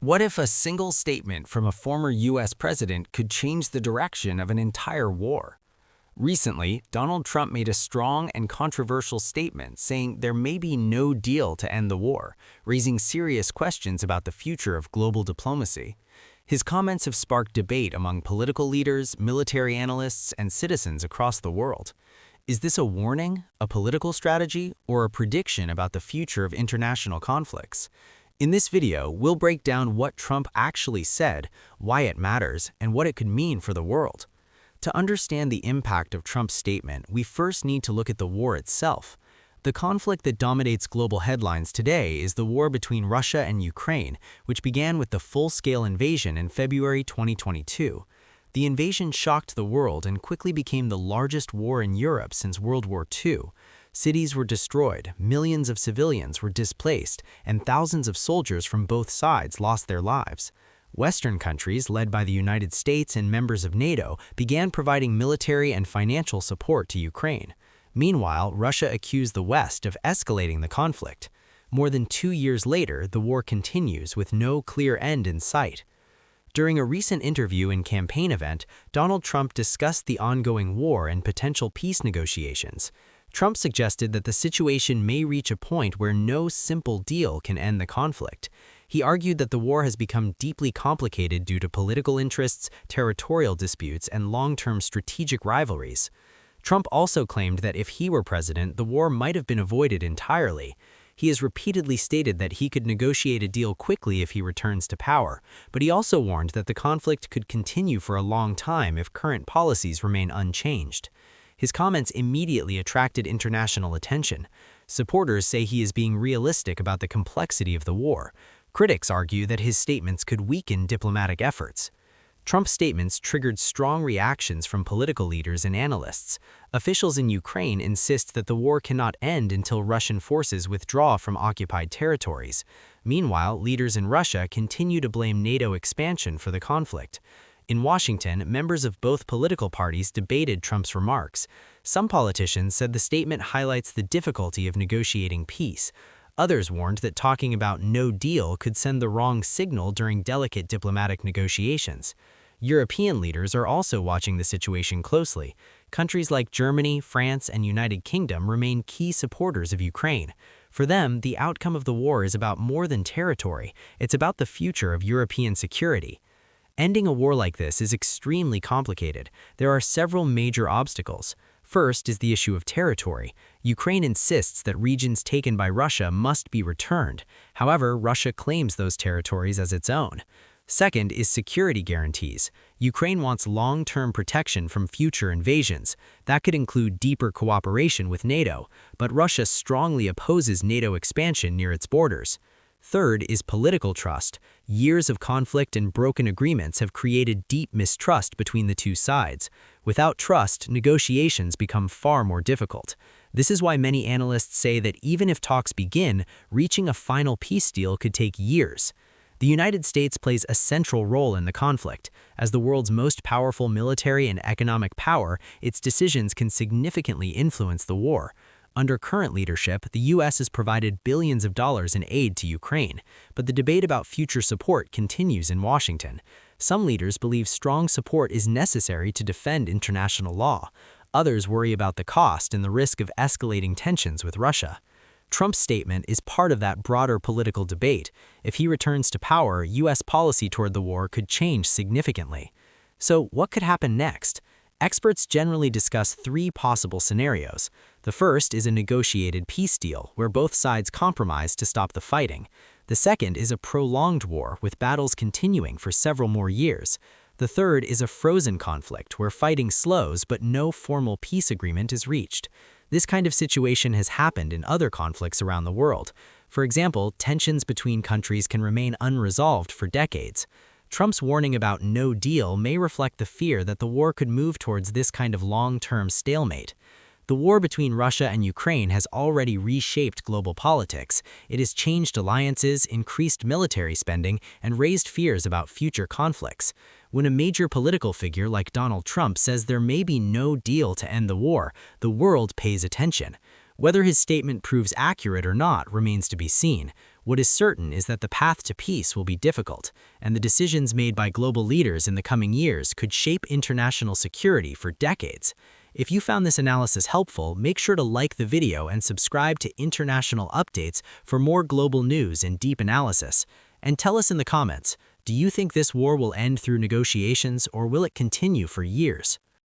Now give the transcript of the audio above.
What if a single statement from a former US president could change the direction of an entire war? Recently, Donald Trump made a strong and controversial statement saying there may be no deal to end the war, raising serious questions about the future of global diplomacy. His comments have sparked debate among political leaders, military analysts, and citizens across the world. Is this a warning, a political strategy, or a prediction about the future of international conflicts? In this video, we'll break down what Trump actually said, why it matters, and what it could mean for the world. To understand the impact of Trump's statement, we first need to look at the war itself. The conflict that dominates global headlines today is the war between Russia and Ukraine, which began with the full-scale invasion in February 2022. The invasion shocked the world and quickly became the largest war in Europe since World War II. Cities were destroyed, millions of civilians were displaced, and thousands of soldiers from both sides lost their lives. Western countries, led by the United States and members of NATO, began providing military and financial support to Ukraine. Meanwhile, Russia accused the West of escalating the conflict. More than 2 years later, the war continues with no clear end in sight. During a recent interview and campaign event, Donald Trump discussed the ongoing war and potential peace negotiations. Trump suggested that the situation may reach a point where no simple deal can end the conflict. He argued that the war has become deeply complicated due to political interests, territorial disputes, and long-term strategic rivalries. Trump also claimed that if he were president, the war might have been avoided entirely. He has repeatedly stated that he could negotiate a deal quickly if he returns to power, but he also warned that the conflict could continue for a long time if current policies remain unchanged. His comments immediately attracted international attention. Supporters say he is being realistic about the complexity of the war. Critics argue that his statements could weaken diplomatic efforts. Trump's statements triggered strong reactions from political leaders and analysts. Officials in Ukraine insist that the war cannot end until Russian forces withdraw from occupied territories. Meanwhile, leaders in Russia continue to blame NATO expansion for the conflict. In Washington, members of both political parties debated Trump's remarks. Some politicians said the statement highlights the difficulty of negotiating peace. Others warned that talking about no deal could send the wrong signal during delicate diplomatic negotiations. European leaders are also watching the situation closely. Countries like Germany, France, and United Kingdom remain key supporters of Ukraine. For them, the outcome of the war is about more than territory. It's about the future of European security. Ending a war like this is extremely complicated. There are several major obstacles. First is the issue of territory. Ukraine insists that regions taken by Russia must be returned. However, Russia claims those territories as its own. Second is security guarantees. Ukraine wants long-term protection from future invasions. That could include deeper cooperation with NATO, but Russia strongly opposes NATO expansion near its borders. Third is political trust. Years of conflict and broken agreements have created deep mistrust between the two sides. Without trust, negotiations become far more difficult. This is why many analysts say that even if talks begin, reaching a final peace deal could take years. The United States plays a central role in the conflict. As the world's most powerful military and economic power, its decisions can significantly influence the war. Under current leadership, the U.S. has provided billions of dollars in aid to Ukraine, but the debate about future support continues in Washington. Some leaders believe strong support is necessary to defend international law. Others worry about the cost and the risk of escalating tensions with Russia. Trump's statement is part of that broader political debate. If he returns to power, U.S. policy toward the war could change significantly. So what could happen next? Experts generally discuss 3 possible scenarios. The first is a negotiated peace deal, where both sides compromise to stop the fighting. The second is a prolonged war, with battles continuing for several more years. The third is a frozen conflict, where fighting slows but no formal peace agreement is reached. This kind of situation has happened in other conflicts around the world. For example, tensions between countries can remain unresolved for decades. Trump's warning about no deal may reflect the fear that the war could move towards this kind of long-term stalemate. The war between Russia and Ukraine has already reshaped global politics. It has changed alliances, increased military spending, and raised fears about future conflicts. When a major political figure like Donald Trump says there may be no deal to end the war, the world pays attention. Whether his statement proves accurate or not remains to be seen. What is certain is that the path to peace will be difficult, and the decisions made by global leaders in the coming years could shape international security for decades. If you found this analysis helpful, make sure to like the video and subscribe to International Updates for more global news and deep analysis. And tell us in the comments, do you think this war will end through negotiations or will it continue for years?